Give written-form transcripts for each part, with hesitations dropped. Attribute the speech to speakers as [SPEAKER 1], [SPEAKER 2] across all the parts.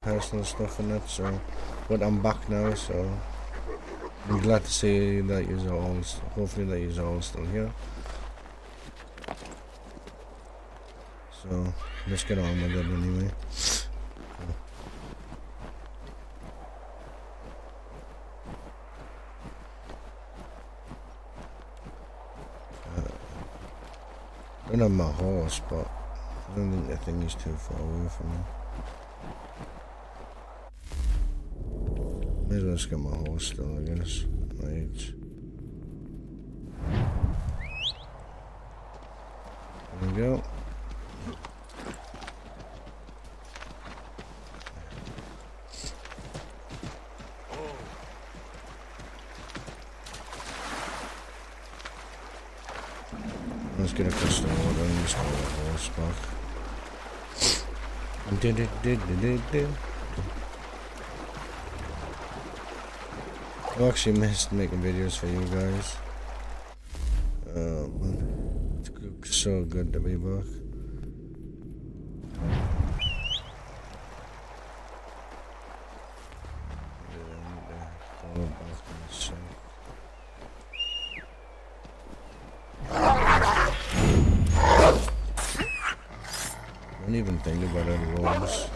[SPEAKER 1] personal stuff and that, so, but I'm back now, so I'm glad to see that you're all, hopefully that you're all still here. So, let's get on with it anyway. I don't have my horse, but I don't think the thing is too far away from me. May as well just get my horse still, I guess. Right. There we go. Let's get across the water and just hold the horse back. I actually missed making videos for you guys. It's so good to be back. Don't even think about it, rolls.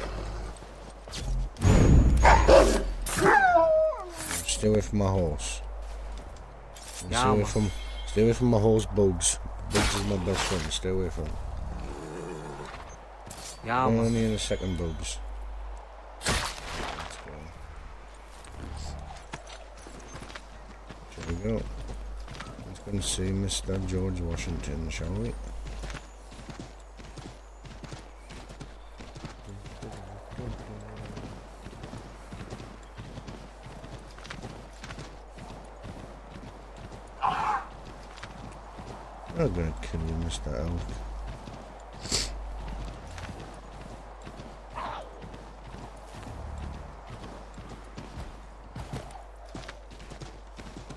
[SPEAKER 1] Stay away from my horse. Stay away from my horse, Bugs. Bugs is my best friend. Stay away from him.
[SPEAKER 2] Yeah,
[SPEAKER 1] only in a second, Bugs. There we go. Let's go and see Mr. George Washington, shall we? I'm gonna kill you, Mr. Elk.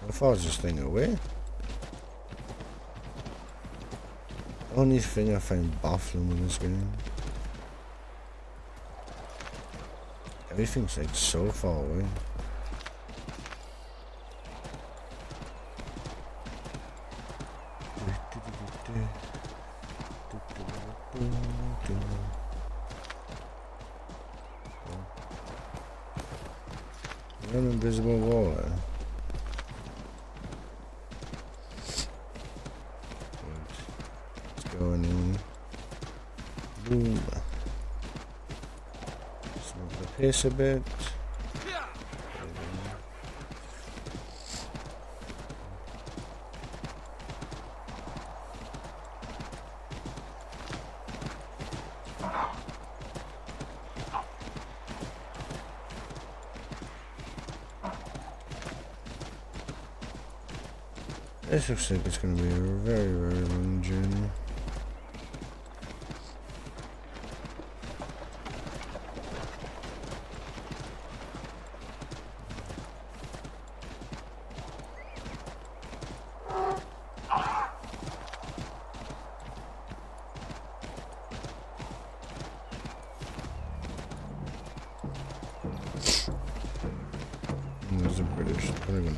[SPEAKER 1] How far is this thing away? Only thing I find baffling in this game. Everything's like so far away. An invisible wall there. Let's go in. Boom. Slow the pace a bit. This looks like it's going to be a very, very long journey. There's a British Pentagon.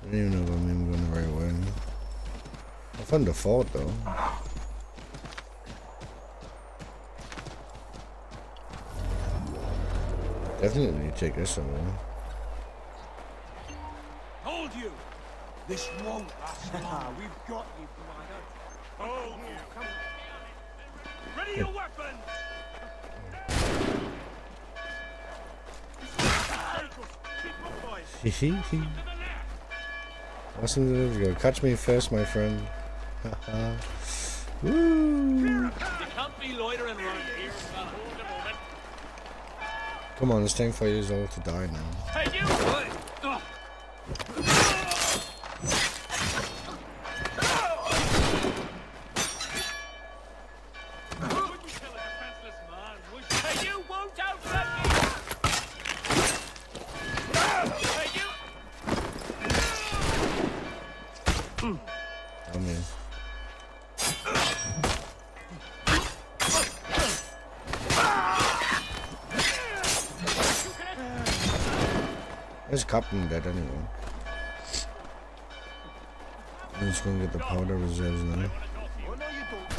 [SPEAKER 1] I don't even know if I'm even going the right way. I found the fort though. Definitely take this somewhere.
[SPEAKER 3] Hold you! This won't last long. We've got you, Blighter. Hold you! Come on. Ready your weapons!
[SPEAKER 1] Hehe. Listen to this. Go catch me first, my friend. Haha. Woo!
[SPEAKER 3] You can't be loitering around here. Hold a moment.
[SPEAKER 1] Come on, it's time for you all to die now.
[SPEAKER 3] Hey, you!
[SPEAKER 1] Damn you. There's Captain dead anyway. I'm just gonna get the powder reserves now.
[SPEAKER 3] Oh, no, you don't.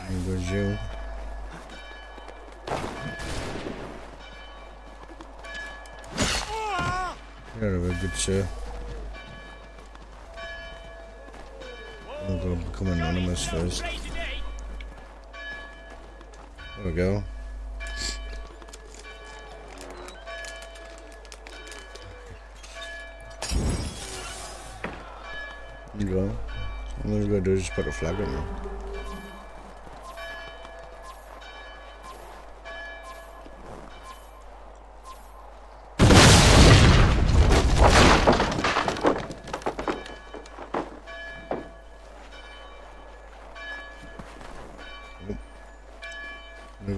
[SPEAKER 1] There goes you. You're a very good sir. I'm gonna become anonymous first. There we go. There you go. All we're gonna do is just put a flag on there.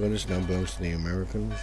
[SPEAKER 1] This now belongs to the Americans.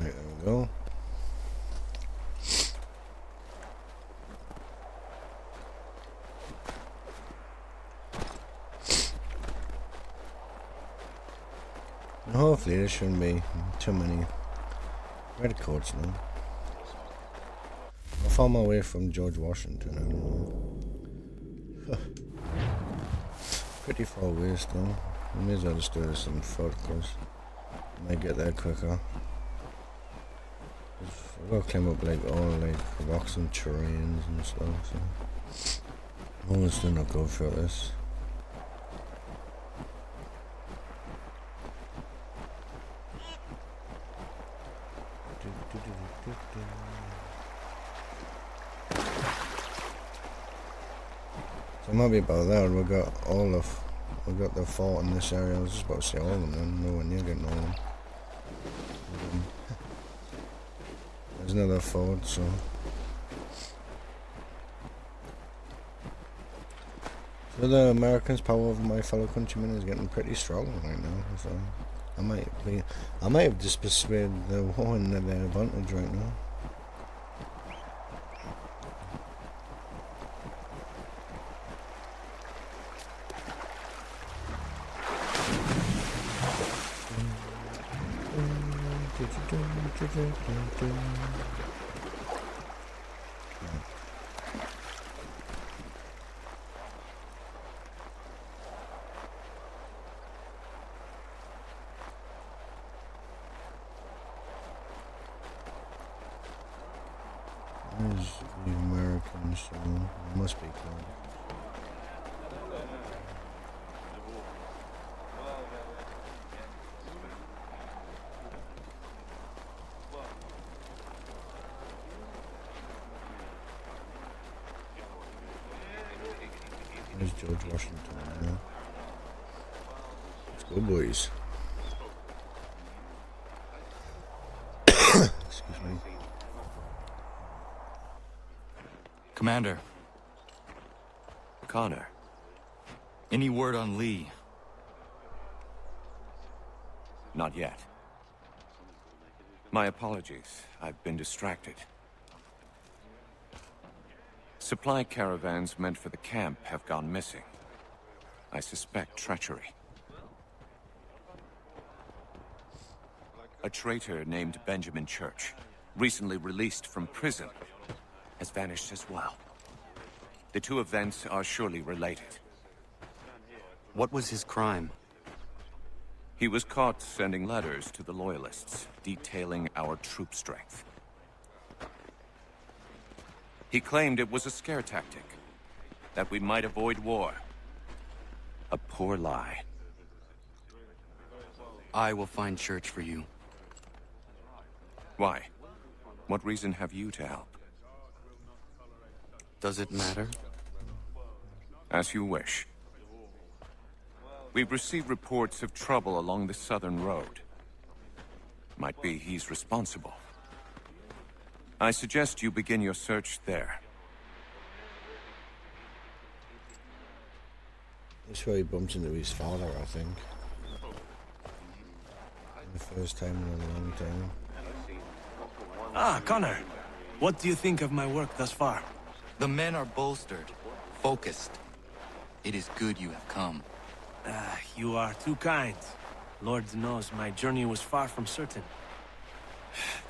[SPEAKER 1] Right, there we go. And hopefully there shouldn't be too many red coats now. I found my way from George Washington. I don't know. Pretty far away still. I may as well just do this on foot because I might get there quicker. I've got to climb up like all like rocks and terrains and stuff, so I'm almost do not go for this. So it might be about that. We got the fort in this area. I was just about to say all of them, then nowhere near getting all of them. There's another fort, so the Americans' power over my fellow countrymen is getting pretty strong right now. So I might have just persuaded the war in their advantage right now. There's the Americans, so it must be close. There's George Washington now. Let's go, boys. Excuse me.
[SPEAKER 2] Commander. Connor. Any word on Lee?
[SPEAKER 4] Not yet. My apologies. I've been distracted. Supply caravans meant for the camp have gone missing. I suspect treachery. A traitor named Benjamin Church, recently released from prison, has vanished as well. The two events are surely related.
[SPEAKER 5] What was his crime?
[SPEAKER 4] He was caught sending letters to the Loyalists, detailing our troop strength. He claimed it was a scare tactic, that we might avoid war. A poor lie.
[SPEAKER 5] I will find Church for you.
[SPEAKER 4] Why? What reason have you to help?
[SPEAKER 5] Does it matter?
[SPEAKER 4] As you wish. We've received reports of trouble along the southern road. Might be he's responsible. I suggest you begin your search there.
[SPEAKER 1] That's where he bumped into his father, I think. The first time in a long time.
[SPEAKER 6] Ah, Connor. What do you think of my work thus far?
[SPEAKER 2] The men are bolstered, focused. It is good you have come.
[SPEAKER 6] You are too kind. Lord knows my journey was far from certain.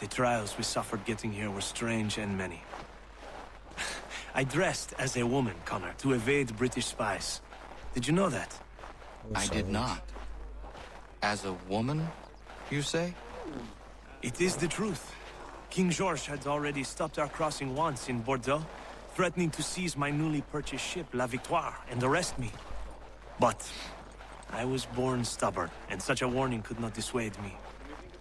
[SPEAKER 6] The trials we suffered getting here were strange and many. I dressed as a woman, Connor, to evade British spies. Did you know that?
[SPEAKER 2] I did not. As a woman, you say?
[SPEAKER 6] It is the truth. King George had already stopped our crossing once in Bordeaux, threatening to seize my newly purchased ship, La Victoire, and arrest me. But I was born stubborn, and such a warning could not dissuade me.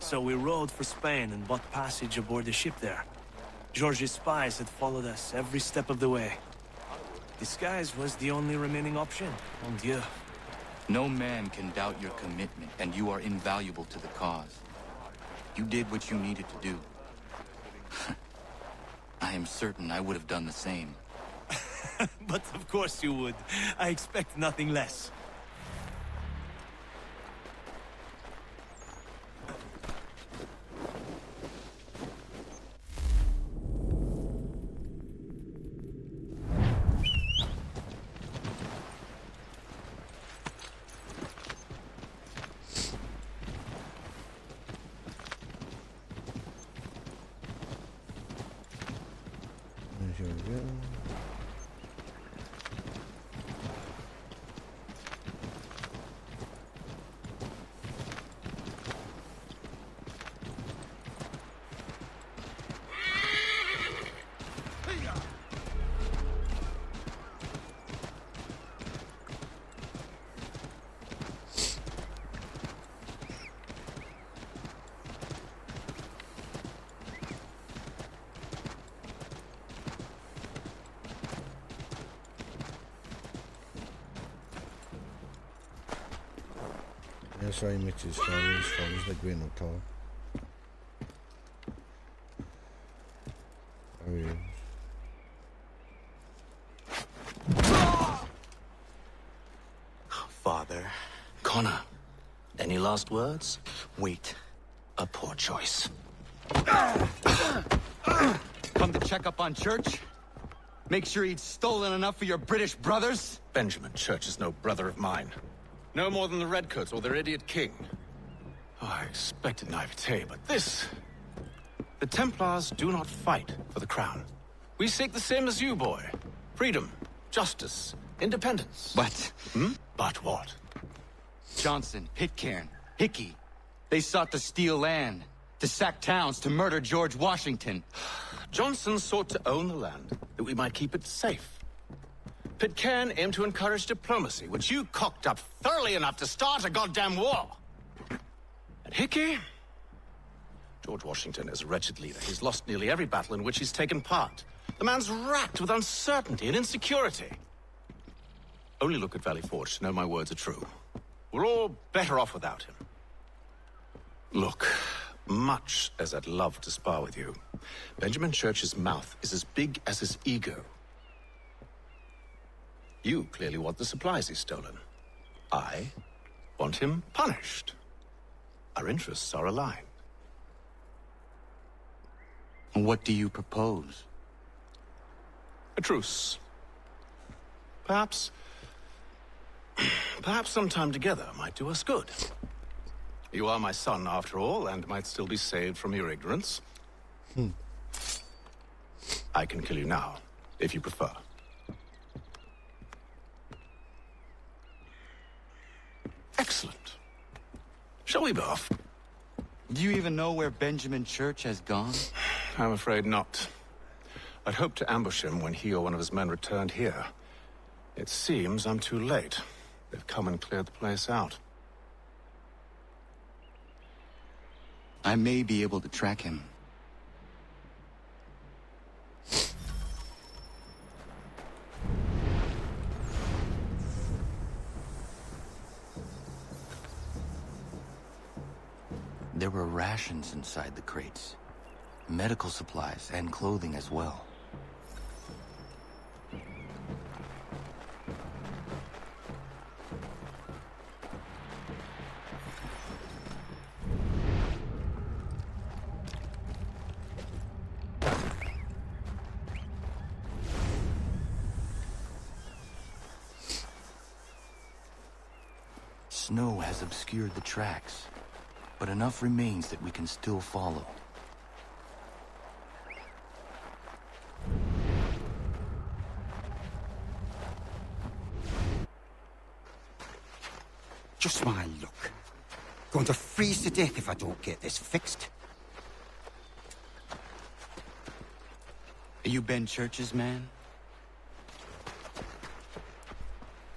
[SPEAKER 6] So we rode for Spain and bought passage aboard the ship there. George's spies had followed us every step of the way. Disguise was the only remaining option, mon Dieu.
[SPEAKER 2] No man can doubt your commitment, and you are invaluable to the cause. You did what you needed to do. I am certain I would have done the same.
[SPEAKER 6] But of course you would. I expect nothing less.
[SPEAKER 1] Here we go. That's why he makes his friends like way up top. There he is.
[SPEAKER 7] Father. Connor, any last words? Wait. A poor choice.
[SPEAKER 2] Come to check up on Church? Make sure he'd stolen enough for your British brothers?
[SPEAKER 7] Benjamin Church is no brother of mine. No more than the Redcoats or their idiot king. Oh, I expected naivete, but this... The Templars do not fight for the crown. We seek the same as you, boy. Freedom, justice, independence.
[SPEAKER 2] But
[SPEAKER 7] But what?
[SPEAKER 2] Johnson, Pitcairn, Hickey, they sought to steal land, to sack towns, to murder George Washington.
[SPEAKER 7] Johnson sought to own the land, that we might keep it safe. Pitcairn aimed to encourage diplomacy, which you cocked up thoroughly enough to start a goddamn war. And Hickey? George Washington is a wretched leader. He's lost nearly every battle in which he's taken part. The man's racked with uncertainty and insecurity. Only look at Valley Forge to know my words are true. We're all better off without him. Look, much as I'd love to spar with you, Benjamin Church's mouth is as big as his ego. You clearly want the supplies he's stolen. I want him punished. Our interests are aligned.
[SPEAKER 2] What do you propose?
[SPEAKER 7] A truce. Perhaps some time together might do us good. You are my son, after all, and might still be saved from your ignorance. I can kill you now, if you prefer. Excellent. Shall we be off?
[SPEAKER 2] Do you even know where Benjamin Church has gone?
[SPEAKER 7] I'm afraid not. I'd hoped to ambush him when he or one of his men returned here. It seems I'm too late. They've come and cleared the place out.
[SPEAKER 2] I may be able to track him. There were rations inside the crates. Medical supplies and clothing as well. Snow has obscured the tracks, but enough remains that we can still follow.
[SPEAKER 8] Just my luck. Going to freeze to death if I don't get this fixed.
[SPEAKER 2] Are you Ben Church's man?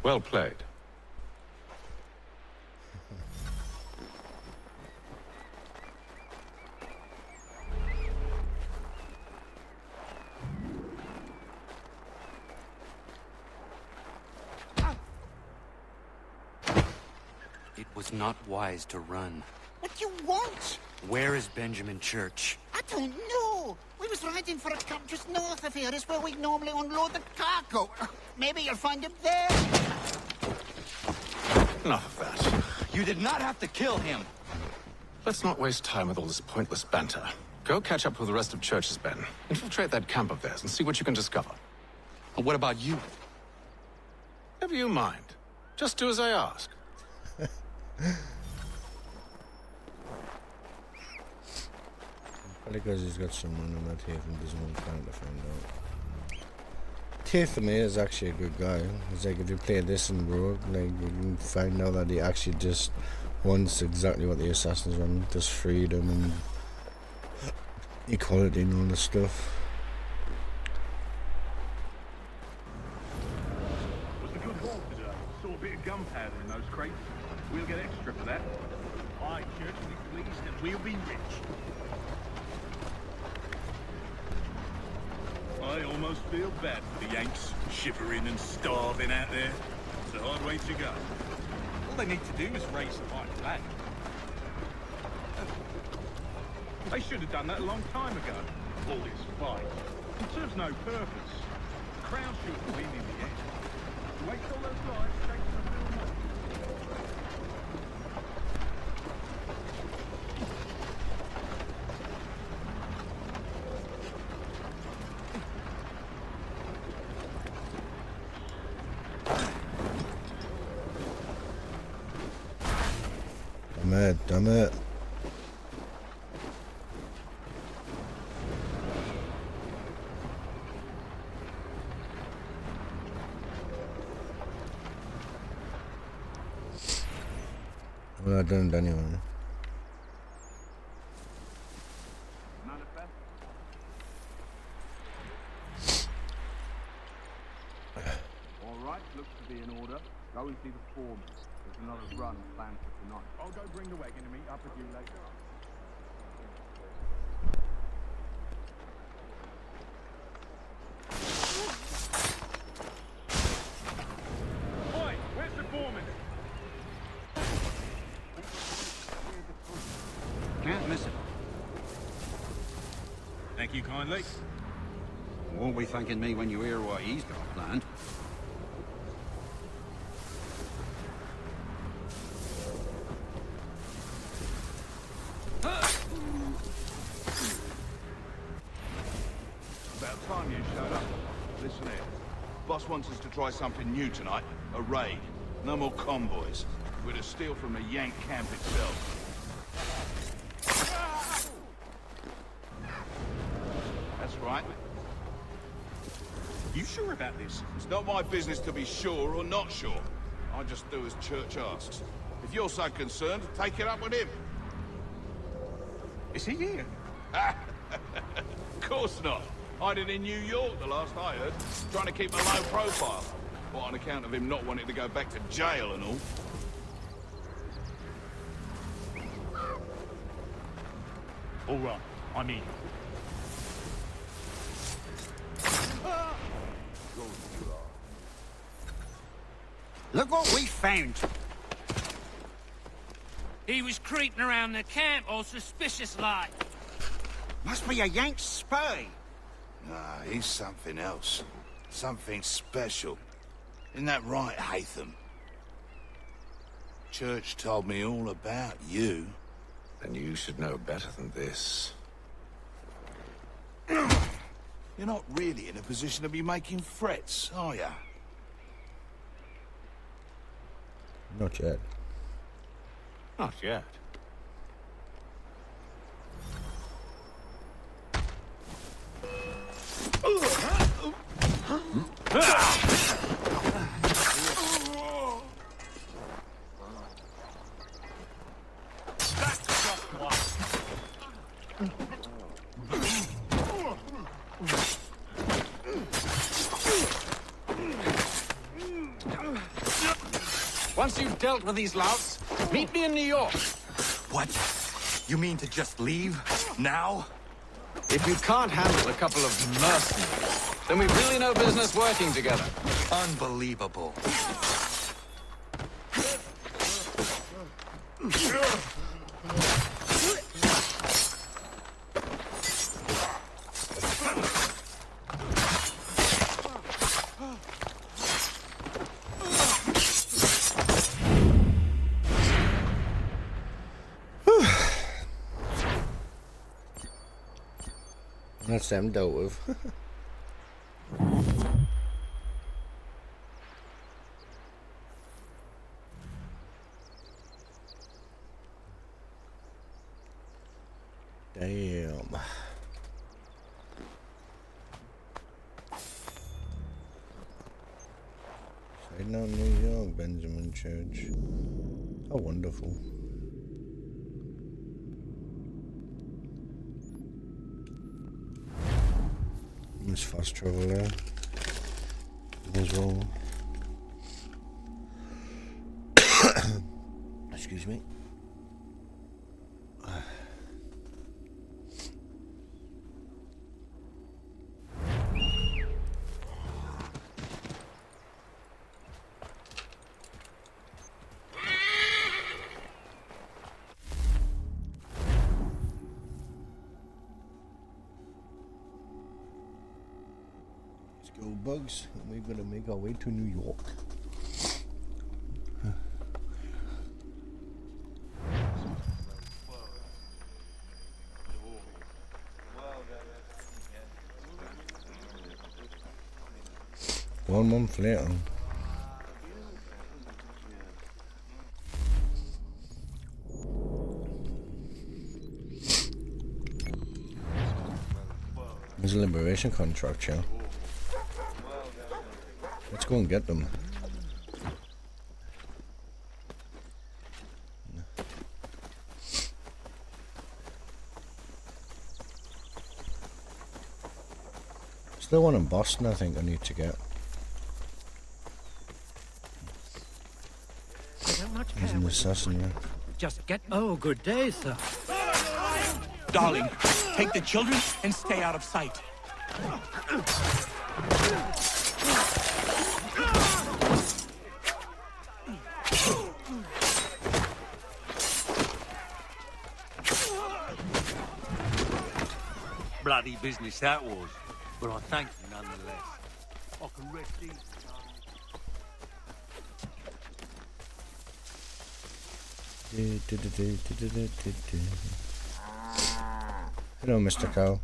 [SPEAKER 7] Well played.
[SPEAKER 5] It was not wise to run.
[SPEAKER 8] What do you want?
[SPEAKER 5] Where is Benjamin Church?
[SPEAKER 8] I don't know. We was riding for a camp just north of here. It's where we normally unload the cargo. Maybe you'll find him there.
[SPEAKER 7] Enough of that.
[SPEAKER 2] You did not have to kill him!
[SPEAKER 7] Let's not waste time with all this pointless banter. Go catch up with the rest of Church's men. Infiltrate that camp of theirs and see what you can discover.
[SPEAKER 2] And what about you?
[SPEAKER 7] Never you mind. Just do as I ask.
[SPEAKER 1] Probably because he's got someone and that Tatham doesn't want to find out. Tatham is actually a good guy. It's like if you play this in Rogue, like you can find out that he actually just wants exactly what the assassins want, just freedom and equality and all this stuff.
[SPEAKER 3] Was a good haul today. Saw a bit of gunpowder in those crates. We'll get extra for that. Aye, Church will be pleased and we'll be rich. I almost feel bad for the Yanks, shivering and starving out there. It's a hard way to go. All they need to do is raise the white flag. They should have done that a long time ago. All this fight. It serves no purpose. The crowd should win in the end. Wait till those guys take the film off.
[SPEAKER 1] Damn it. Well, I done it anyway.
[SPEAKER 3] Manifest? All right, looks to be in order. Go and see the foreman. There's another run planned for tonight. I'll go bring the wagon and meet up with you later. Oi, where's the foreman?
[SPEAKER 8] Can't miss it.
[SPEAKER 3] Thank you kindly.
[SPEAKER 8] Won't be thanking me when you hear what he's got planned.
[SPEAKER 3] About time you showed up. Listen here. try something new tonight. A raid. No more convoys. We're to steal from the Yank camp itself. That's right.
[SPEAKER 9] You sure about this?
[SPEAKER 3] It's not my business to be sure or not sure. I just do as Church asks. If you're so concerned, take it up with him.
[SPEAKER 9] Is he here?
[SPEAKER 3] Of course not. Hiding in New York, the last I heard. Trying to keep a low profile. What, on account of him not wanting to go back to jail and all?
[SPEAKER 9] All right, I'm in.
[SPEAKER 8] Look what we found.
[SPEAKER 10] He was creeping around the camp all suspicious like.
[SPEAKER 8] Must be a Yank spy.
[SPEAKER 11] Nah, he's something else. Something special. Isn't that right, Haytham? Church told me all about you.
[SPEAKER 7] And you should know better than this.
[SPEAKER 11] You're not really in a position to be making threats, are ya?
[SPEAKER 1] Not yet.
[SPEAKER 7] Not yet.
[SPEAKER 2] Once you've dealt with these louts, meet me in New York.
[SPEAKER 5] What? You mean to just leave? Now?
[SPEAKER 2] If you can't handle a couple of mercenaries, then we've really no business working together.
[SPEAKER 5] Unbelievable.
[SPEAKER 1] That's them dealt with. Damn. Heading out New York, Benjamin Church. How wonderful. There's fast travel there as well. Excuse me. Go bugs, and we're gonna make our way to New York. One month later. There's a liberation contract here. Let's go and get them. Still one in Boston, I think I need to get. There's an assassin there.
[SPEAKER 10] Just get... Oh, good day, sir.
[SPEAKER 6] Darling, take the children and stay out of sight.
[SPEAKER 9] Bloody business that was, but I thank you nonetheless. I can rest easy.
[SPEAKER 1] Hello, Mr. Cow.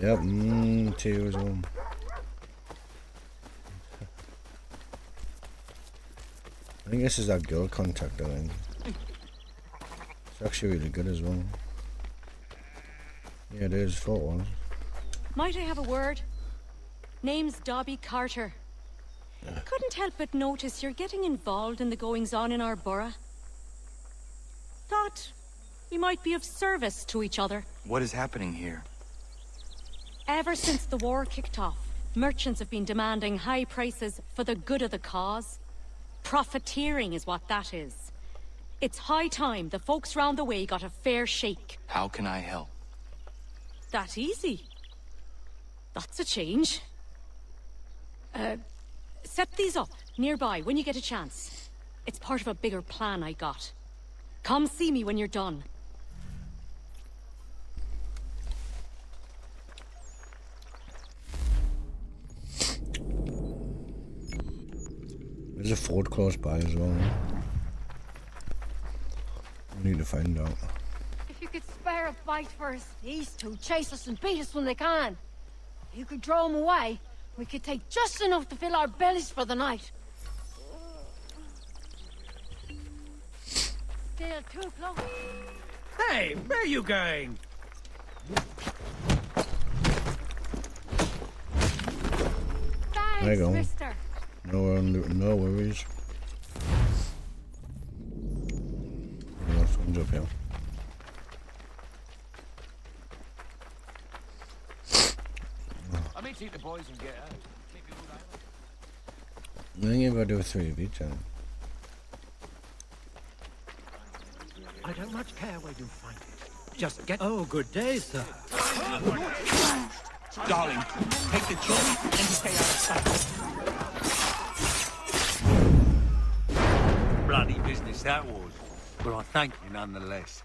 [SPEAKER 1] Yep, two as well. I think this is that girl contact, I think. It's actually really good as well. Yeah, it is, photo.
[SPEAKER 12] Might I have a word? Name's Dobby Carter. Couldn't help but notice you're getting involved in the goings-on in our borough. Thought we might be of service to each other.
[SPEAKER 2] What is happening here?
[SPEAKER 12] Ever since the war kicked off, merchants have been demanding high prices for the good of the cause. Profiteering is what that is. It's high time the folks round the way got a fair shake.
[SPEAKER 2] How can I help?
[SPEAKER 12] That easy. That's a change. Set these up nearby when you get a chance. It's part of a bigger plan I got. Come see me when you're done.
[SPEAKER 1] There's a fort close by as well. We need to find out.
[SPEAKER 13] If you could spare a bite for us, these two chase us and beat us when they can. If you could draw them away, we could take just enough to fill our bellies for the night. Still too close.
[SPEAKER 9] Hey, where are you going?
[SPEAKER 1] There you
[SPEAKER 13] Thanks,
[SPEAKER 1] go.
[SPEAKER 13] mister.
[SPEAKER 1] No worries. Someone's up here.
[SPEAKER 9] I may take the boys and get out.
[SPEAKER 1] I think you've got to do 3 of each, then.
[SPEAKER 9] I don't much care where you find it. Just get... Oh, good day, sir.
[SPEAKER 10] Darling, take the journey and stay out of sight. Bloody business that was, but I thank you nonetheless.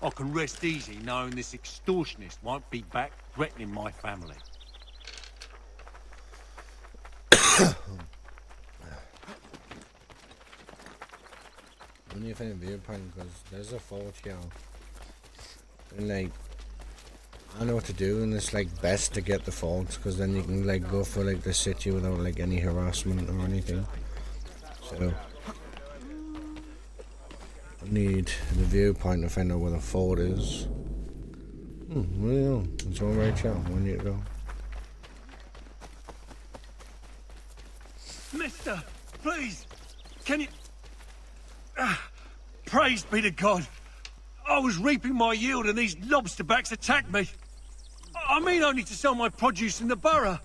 [SPEAKER 10] I can rest easy knowing this extortionist won't be back threatening my family.
[SPEAKER 1] When you find a viewpoint, because there's a fault here. And like, I know what to do, and it's like best to get the faults, because then you can like go for like the city without like any harassment or anything. So I need the viewpoint to find out where the fault is. Well, it's all right, yeah. When you go.
[SPEAKER 6] Mister, please, can you... praise be to God. I was reaping my yield and these lobsterbacks attacked me. I mean only to sell my produce in the borough.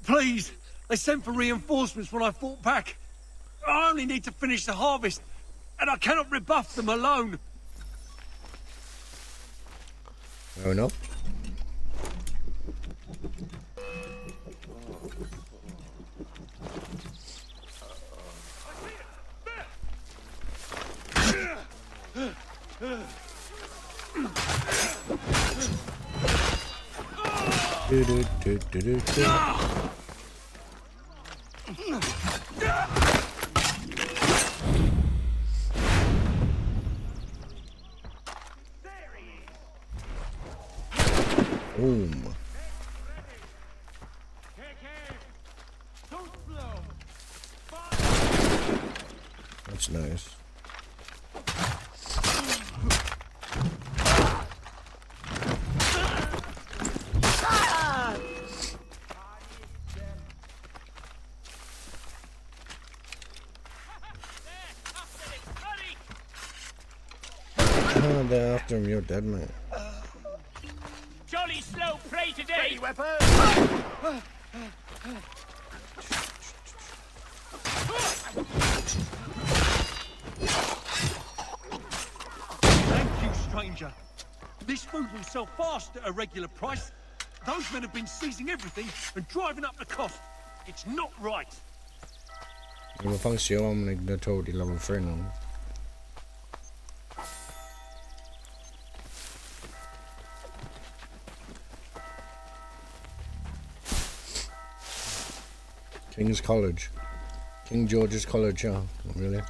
[SPEAKER 6] Please, they sent for reinforcements when I fought back. I only need to finish the harvest, and I cannot rebuff them alone.
[SPEAKER 1] Fair enough. Boom. That's nice. They're after him, you're dead, mate.
[SPEAKER 10] Jolly slow prey today.
[SPEAKER 6] Thank you, stranger. This food will sell fast at a regular price. Those men have been seizing everything and driving up the cost. It's not right.
[SPEAKER 1] Vad fan ser jag om jag tog till level 3 nu? King's College. King George's College, yeah, really.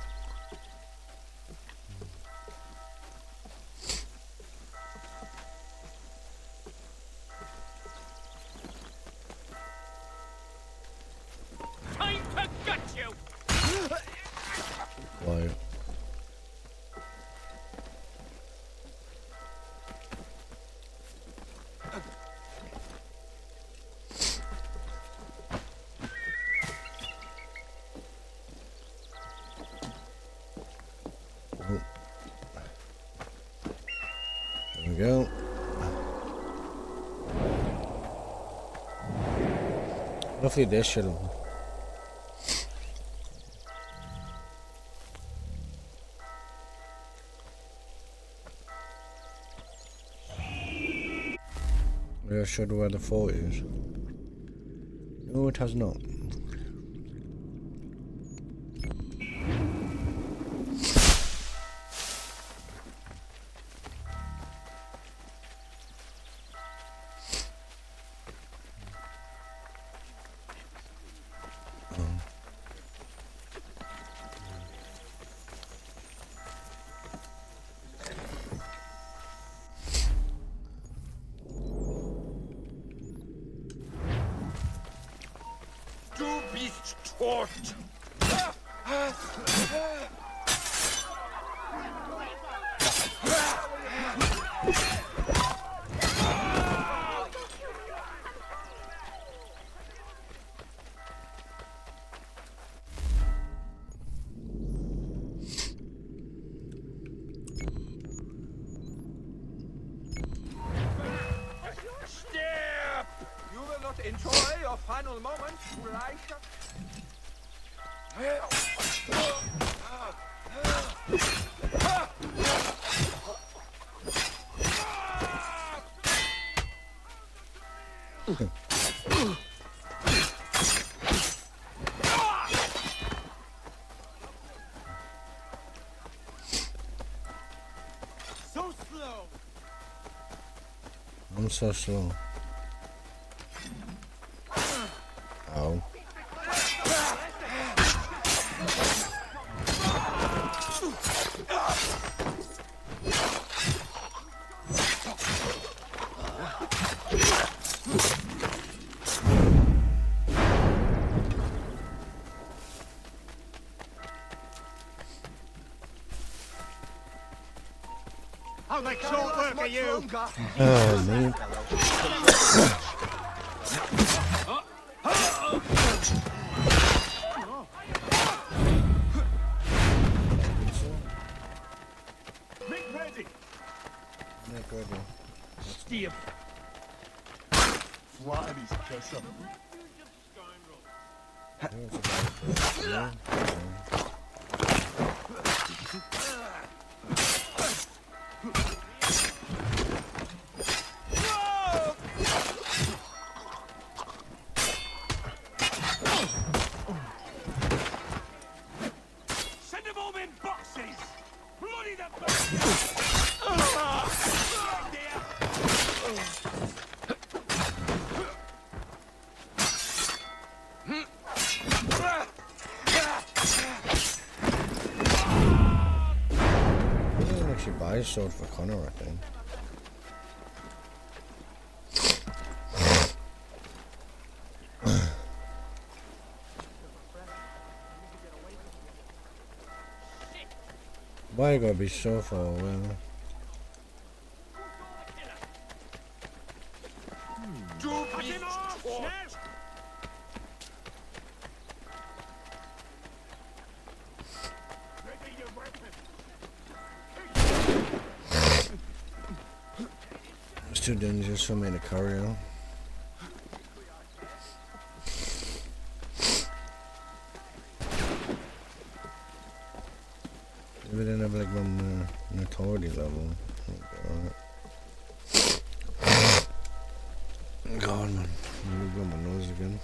[SPEAKER 1] Hopefully this should have. We're sure where the fort is. No, it has not.
[SPEAKER 11] Du bist tot!
[SPEAKER 3] Stirb! You will not enjoy your final moments, Leica.
[SPEAKER 6] So slow.
[SPEAKER 1] I'm so slow. Ow.
[SPEAKER 6] I'll make short work of you.
[SPEAKER 1] Oh, man.
[SPEAKER 3] Make ready!
[SPEAKER 1] Make ready.
[SPEAKER 3] Stirb! Flatten his kiss up.
[SPEAKER 6] Send them all in boxes. Bloody the
[SPEAKER 1] I didn't actually buy a sword for Connor, I think. Why you gotta be so far away?
[SPEAKER 11] Du bist tot!
[SPEAKER 1] It's too dangerous for me to carry on. If we didn't have like one authority level. God, man. I'm gonna go my nose again.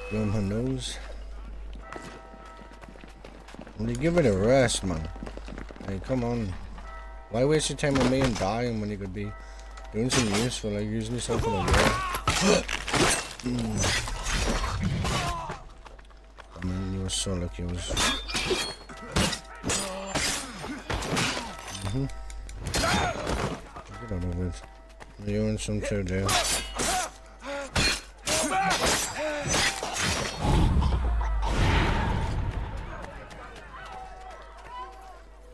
[SPEAKER 1] Go on my nose. Well, you give it a rest, man. Hey, come on. Why waste your time on me and dying when you could be doing something useful, like using yourself in a war? I mean, you were so lucky. It was. Get out of it. You and some too, Dale.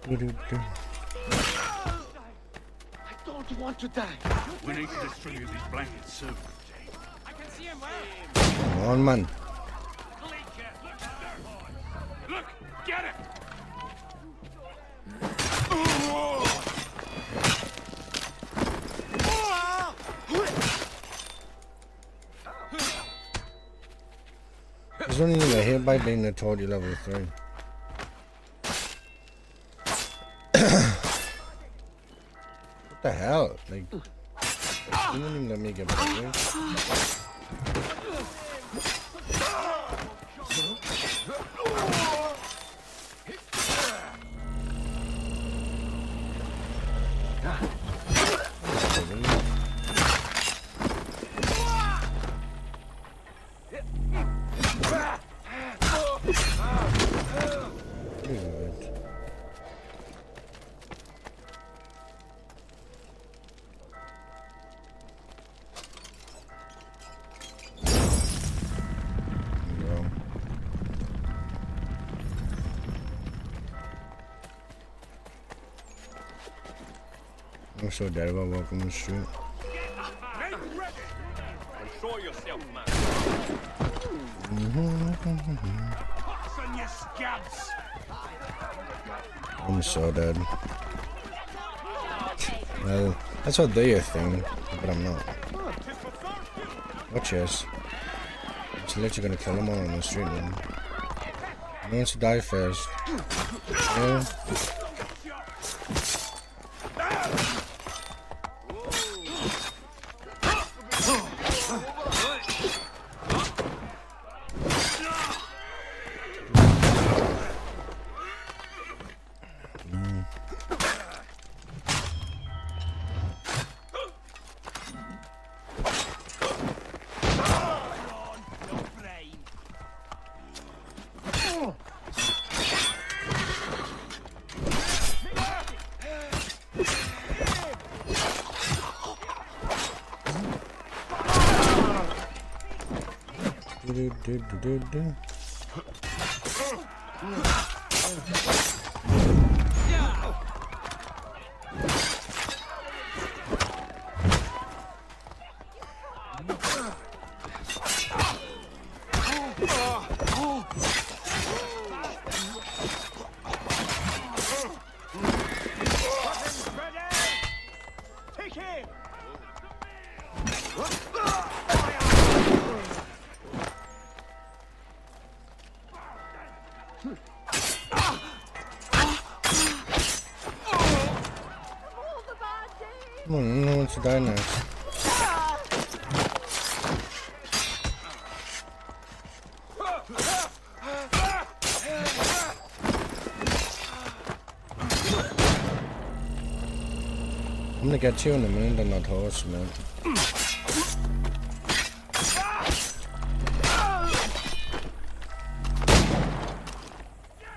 [SPEAKER 9] I don't want to die. We need to distribute these blankets soon. I can see him well.
[SPEAKER 1] Come on, man.
[SPEAKER 9] Look, get it!
[SPEAKER 1] There's only a hit by being a total level 3. What the hell? Like, you didn't even let me get back there. I'm so dead about walking the street.
[SPEAKER 9] Control yourself, man. On your scabs.
[SPEAKER 1] I'm so dead. Well, that's what they think, but I'm not. Watch this. It's literally gonna kill them all on the street, man. Who wants to die first? Yeah. Come on, no one wants to die next. I'm gonna get you in a minute on that horse, man.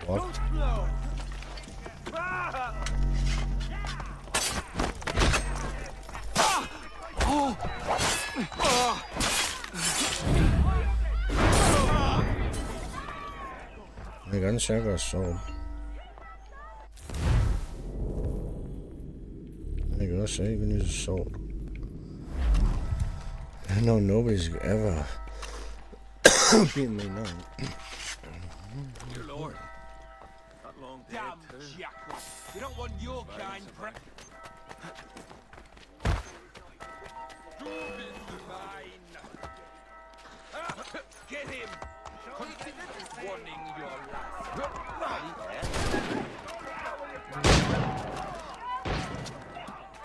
[SPEAKER 1] What? My gun shot got sold. There you go, so you can use a sword. I know nobody's ever beaten me now.
[SPEAKER 9] Dear Lord. Not long dead, too. Jackwad. You don't want your kind, prick. Get him! Warning your last.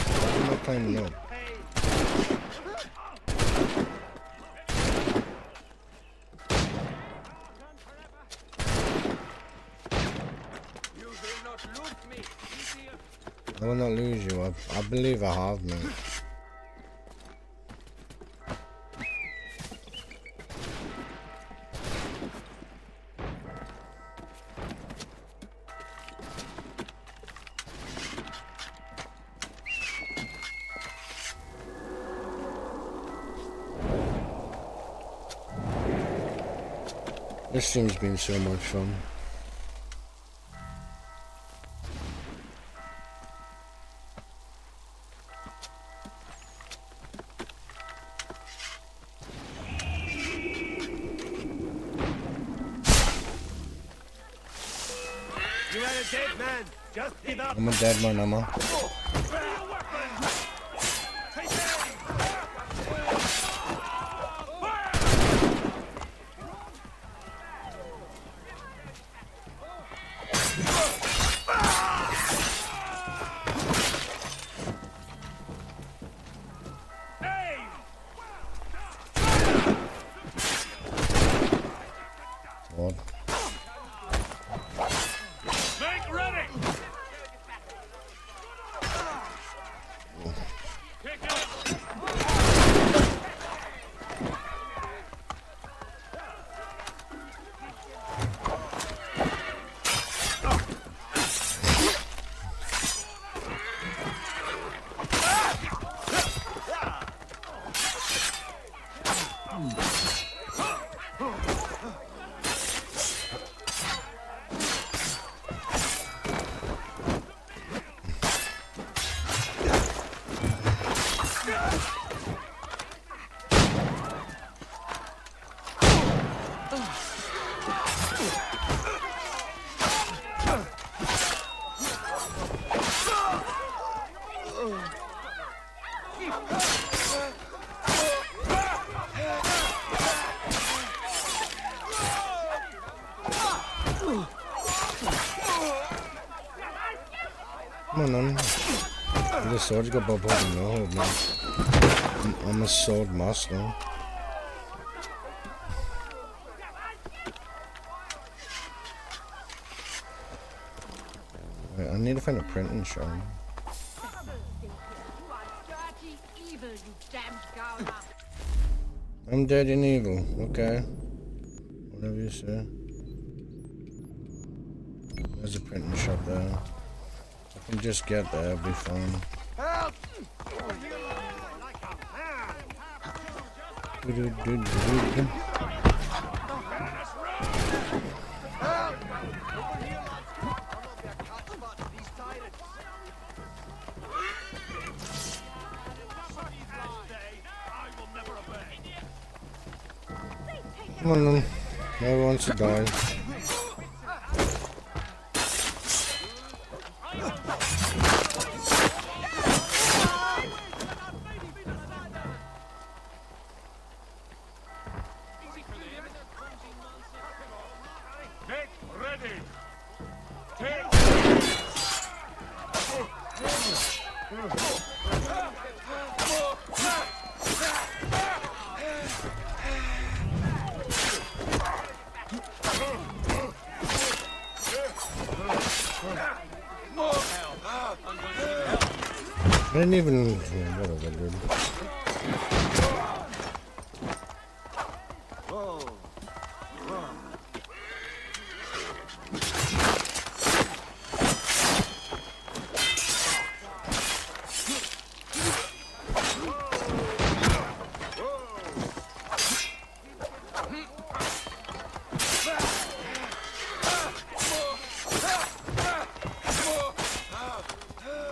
[SPEAKER 1] I'm not playing no. I will not lose you. I believe I have, mate. This stream's been so much fun.
[SPEAKER 6] You are a dead man. Just give up.
[SPEAKER 1] I'm a dead man, am I? What?
[SPEAKER 3] Make ready!
[SPEAKER 1] Come on, man. The sword's got Bob Hogan no hold, man. I'm a sword master. Wait, I need to find a printing shop. I'm dead and evil, okay. Whatever you say. There's a printing shop there. I can just get there, it'll be fine.
[SPEAKER 9] Help!
[SPEAKER 1] Do-do-do-do-do. Come on, then. No one wants to die.
[SPEAKER 3] Get ready! Take...
[SPEAKER 1] I didn't even... Yeah, whatever, dude.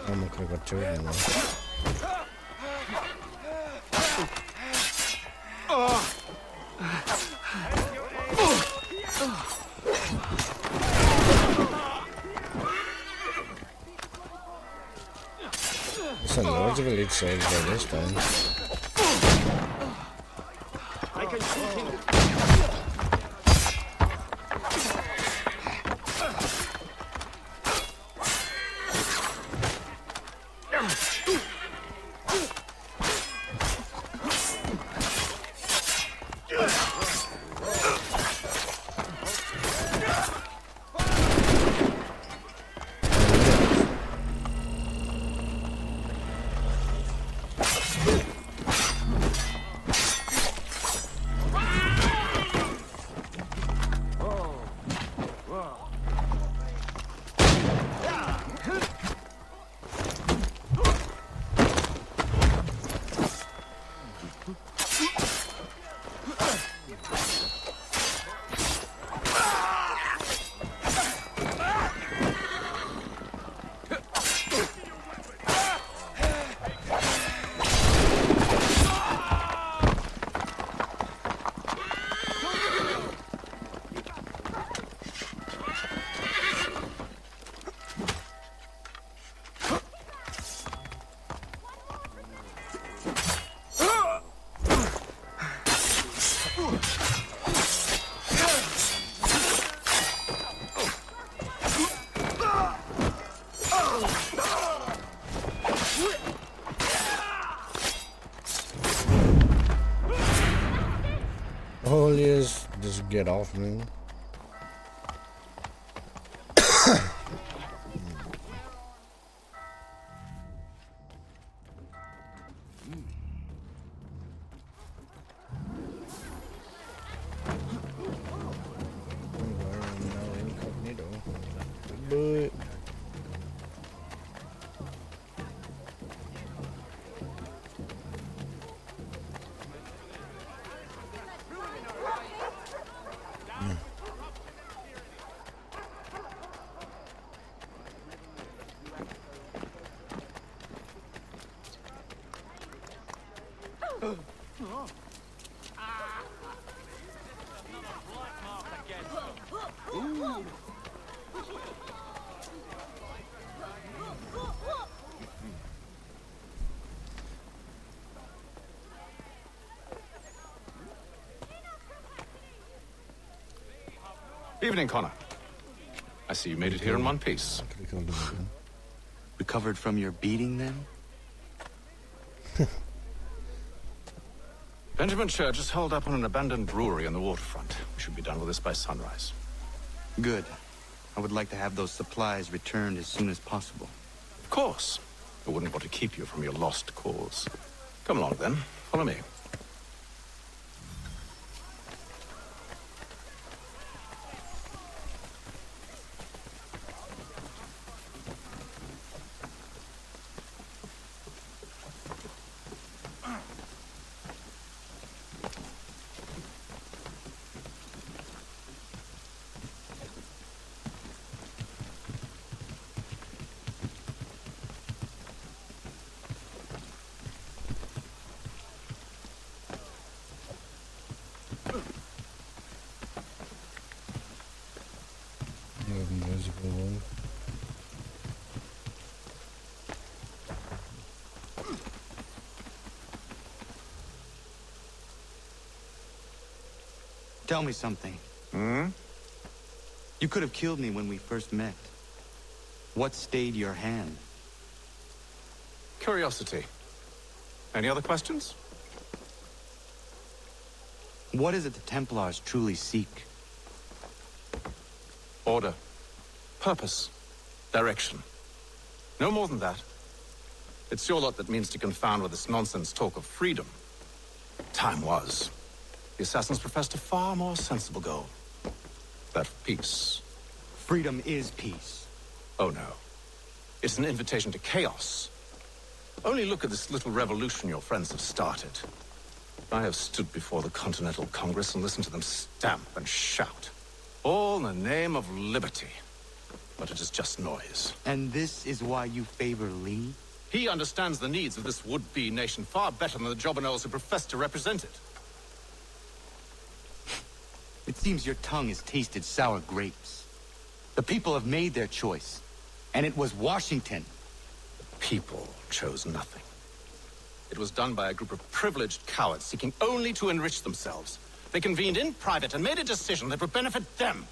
[SPEAKER 1] I'm not gonna go to it anymore. There's loads of elite soldiers by this time.
[SPEAKER 6] I can shoot him.
[SPEAKER 1] get off, man. But
[SPEAKER 7] Evening, Connor. I see you made it here in one piece.
[SPEAKER 2] Recovered from your beating, then?
[SPEAKER 7] Benjamin Church is holed up on an abandoned brewery on the waterfront. We should be done with this by sunrise.
[SPEAKER 2] Good. I would like to have those supplies returned as soon as possible.
[SPEAKER 7] Of course. I wouldn't want to keep you from your lost cause. Come along, then. Follow me.
[SPEAKER 1] Invisible one.
[SPEAKER 2] Tell me something.
[SPEAKER 7] Hmm?
[SPEAKER 2] You could have killed me when we first met. What stayed your hand?
[SPEAKER 7] Curiosity. Any other questions?
[SPEAKER 2] What is it the Templars truly seek?
[SPEAKER 7] Order. Purpose. Direction. No more than that. It's your lot that means to confound with this nonsense talk of freedom. Time was. The assassins professed a far more sensible goal. That of peace.
[SPEAKER 2] Freedom is peace.
[SPEAKER 7] Oh no. It's an invitation to chaos. Only look at this little revolution your friends have started. I have stood before the Continental Congress and listened to them stamp and shout. All in the name of liberty. But it is just noise.
[SPEAKER 2] And this is why you favor Lee?
[SPEAKER 7] He understands the needs of this would-be nation far better than the jobberknolls who profess to represent it.
[SPEAKER 2] It seems your tongue has tasted sour grapes. The people have made their choice, and it was Washington.
[SPEAKER 7] The people chose nothing. It was done by a group of privileged cowards seeking only to enrich themselves. They convened in private and made a decision that would benefit them.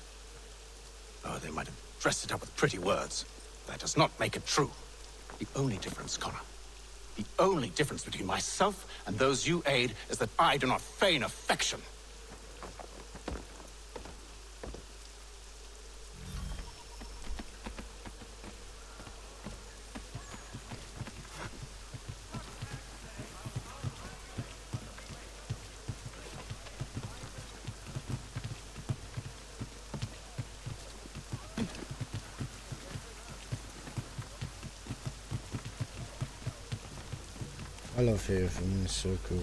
[SPEAKER 7] Oh, they might have dressed it up with pretty words. That does not make it true. The only difference, Connor, the only difference between myself and those you aid is that I do not feign affection.
[SPEAKER 1] I love Haven, it's so cool.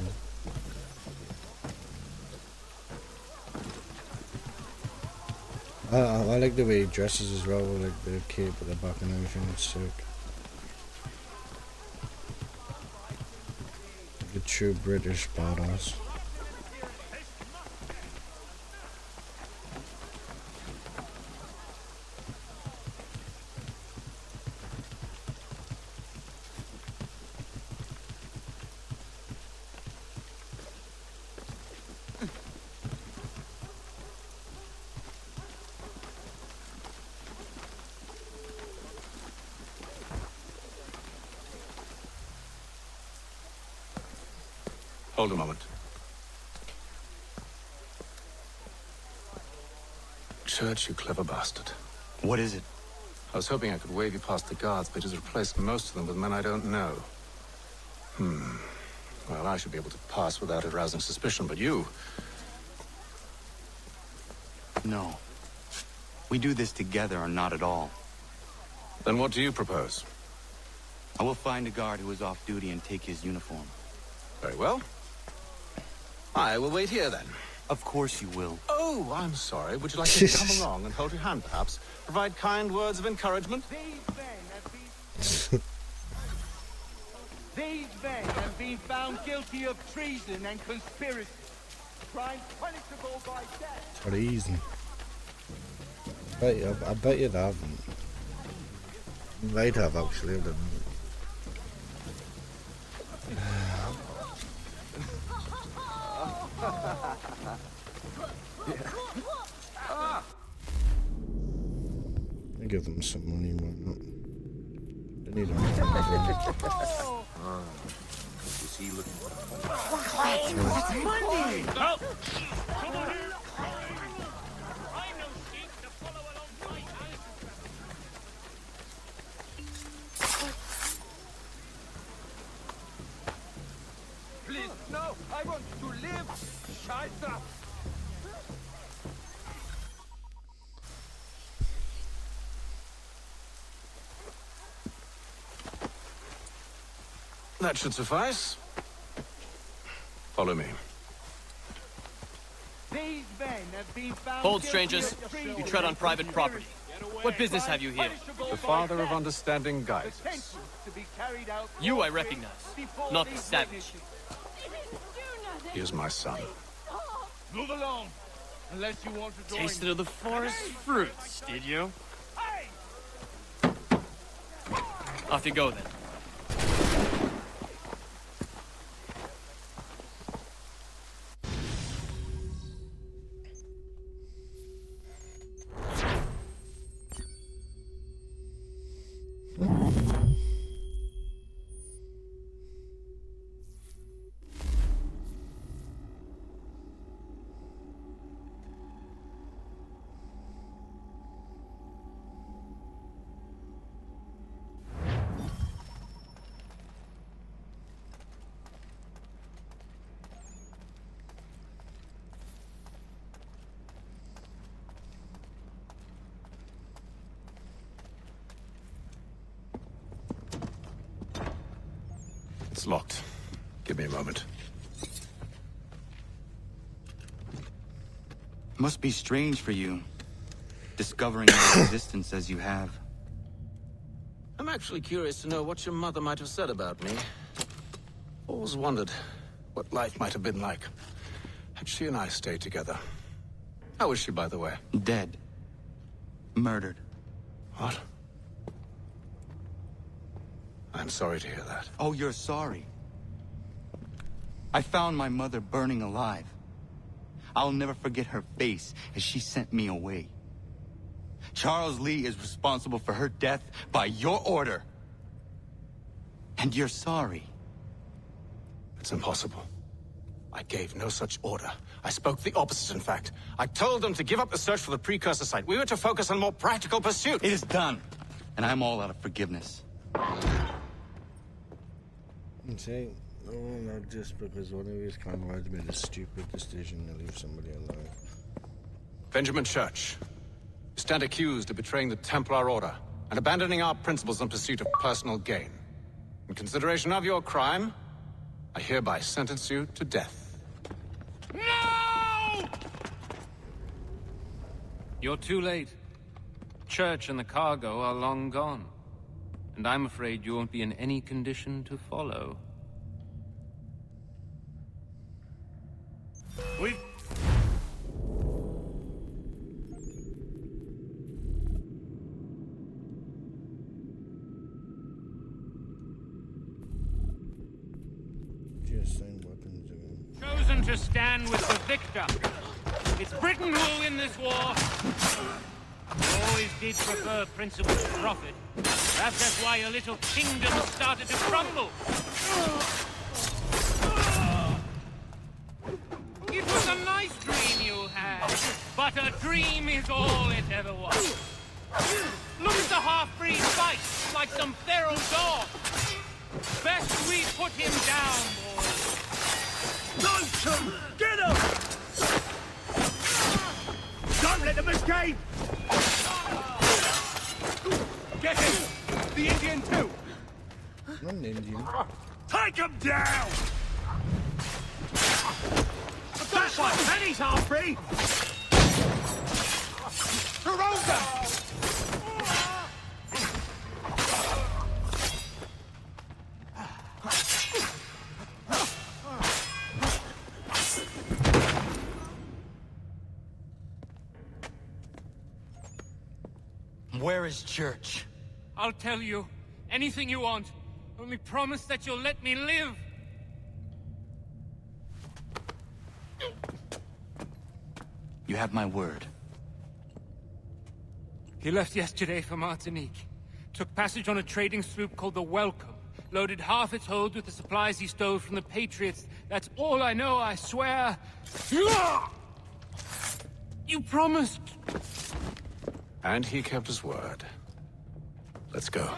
[SPEAKER 1] I like the way he dresses as well, with like the cape at the back and everything, it's sick. Like a true British badass.
[SPEAKER 7] Hold a moment. Church, you clever bastard.
[SPEAKER 2] What is it?
[SPEAKER 7] I was hoping I could wave you past the guards, but he's replaced most of them with men I don't know. Well, I should be able to pass without arousing suspicion, but you...
[SPEAKER 2] No. We do this together or not at all.
[SPEAKER 7] Then what do you propose?
[SPEAKER 2] I will find a guard who is off duty and take his uniform.
[SPEAKER 7] Very well. I will wait here, then.
[SPEAKER 2] Of course you will.
[SPEAKER 7] Oh, I'm sorry. Would you like to come along and hold your hand, perhaps? Provide kind words of encouragement?
[SPEAKER 9] These men have been found guilty of treason and conspiracy. Crimes punishable by death.
[SPEAKER 1] Treason. I bet you haven't. You might have, actually. I don't know. I give them some money, why not? They need
[SPEAKER 9] Is he looking for
[SPEAKER 13] Money!
[SPEAKER 9] Oh! Please, no! I want to live! Scheiße!
[SPEAKER 7] That should suffice. Follow me.
[SPEAKER 9] These men have been found
[SPEAKER 14] Hold,
[SPEAKER 9] guilty
[SPEAKER 14] strangers.
[SPEAKER 9] of treason
[SPEAKER 14] You tread on
[SPEAKER 9] and
[SPEAKER 14] private property. What business have you here?
[SPEAKER 7] The father of understanding guides us.
[SPEAKER 9] Sentence to be carried out
[SPEAKER 14] You I recognize, not the savage.
[SPEAKER 7] He is my son.
[SPEAKER 9] Move along, unless you want to join.
[SPEAKER 14] Tasted of the forest fruits, did you? Off you go, then.
[SPEAKER 7] It's locked. Give me a moment.
[SPEAKER 2] Must be strange for you, discovering your existence as you have.
[SPEAKER 7] I'm actually curious to know what your mother might have said about me. Always wondered what life might have been like had she and I stayed together. How is she, by the way?
[SPEAKER 2] Dead. Murdered.
[SPEAKER 7] What? I'm sorry to hear that.
[SPEAKER 2] Oh, you're sorry. I found my mother burning alive. I'll never forget her face as she sent me away. Charles Lee is responsible for her death by your order. And you're sorry.
[SPEAKER 7] It's impossible. I gave no such order. I spoke the opposite, in fact. I told them to give up the search for the precursor site. We were to focus on more practical pursuit.
[SPEAKER 2] It is done. And I'm all out of forgiveness.
[SPEAKER 1] See, no, not just because one of his comrades made a stupid decision to leave somebody alive.
[SPEAKER 7] Benjamin Church, you stand accused of betraying the Templar Order and abandoning our principles in pursuit of personal gain. In consideration of your crime, I hereby sentence you to death.
[SPEAKER 9] No!
[SPEAKER 15] You're too late. Church and the cargo are long gone. And I'm afraid you won't be in any condition to follow.
[SPEAKER 9] We've...
[SPEAKER 1] Just same weapons again.
[SPEAKER 15] Chosen to stand with the victor. It's Britain who will win this war. Always did prefer principle to profit. Perhaps that's why your little kingdom started to crumble. It was a nice dream you had. But a dream is all it ever was. Look at the half-breed fight, like some feral dog. Best we put him down, boys.
[SPEAKER 9] Nonsense! Get him! Don't let them escape!
[SPEAKER 2] Get him! The Indian too!
[SPEAKER 1] Not an Indian.
[SPEAKER 9] Take him down! That's like pennies, half-breed!
[SPEAKER 2] Where is Church?
[SPEAKER 15] I'll tell you. Anything you want. Only promise that you'll let me live.
[SPEAKER 2] You have my word.
[SPEAKER 15] He left yesterday for Martinique. Took passage on a trading sloop called the Welcome. Loaded half its hold with the supplies he stole from the Patriots. That's all I know, I swear. You promised.
[SPEAKER 7] And he kept his word. Let's go.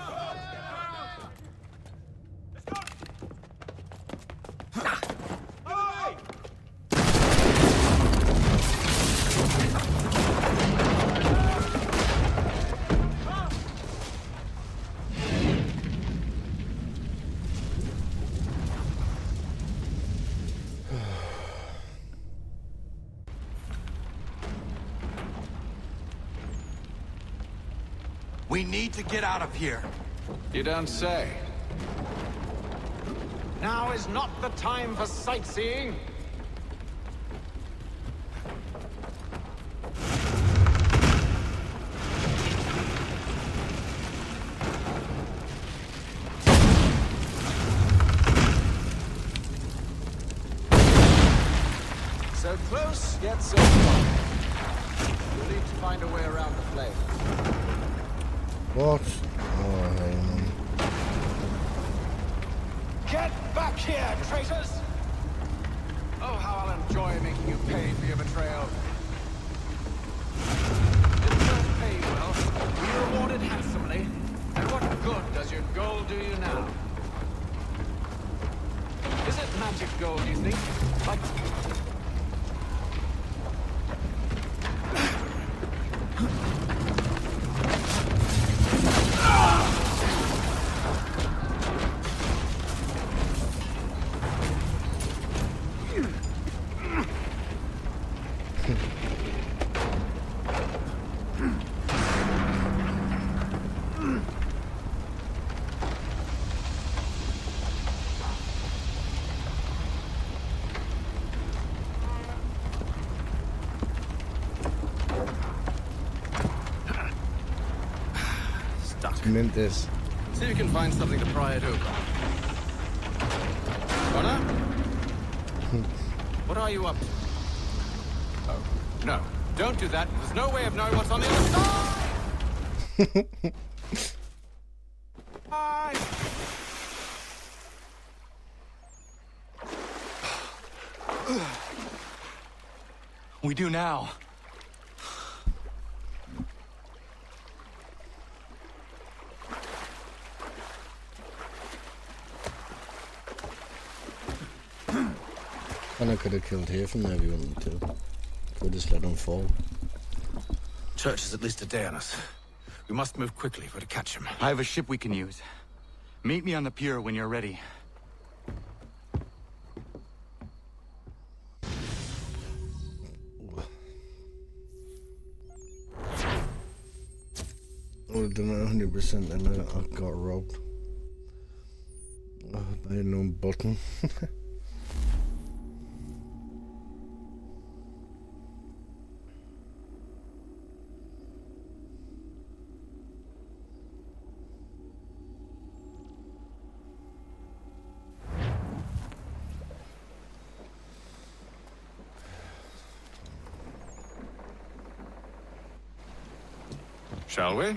[SPEAKER 2] We need to get out of here.
[SPEAKER 7] You don't say. Now is not the time for sightseeing. So close, yet so far. You'll need to find a way around the flame.
[SPEAKER 1] What? Oh, hey, man.
[SPEAKER 7] Get back here, traitors! Oh, how I'll enjoy making you pay for your betrayal. Didn't just pay well, were you rewarded handsomely? And what good does your gold do you now? Is it magic gold, you think? Like...
[SPEAKER 1] Mint this.
[SPEAKER 7] See if you can find something to pry it open. Connor? What are you up to? Oh, no. Don't do that. There's no way of knowing what's on the other side! Bye!
[SPEAKER 2] We do now.
[SPEAKER 1] And I could have killed here from there if you wanted to. Could just let him fall.
[SPEAKER 7] Church is at least a day on us. We must move quickly if we're to catch him.
[SPEAKER 2] I have a ship we can use. Meet me on the pier when you're ready.
[SPEAKER 1] I would have done it 100% and I got robbed. By a known button.
[SPEAKER 7] Shall we?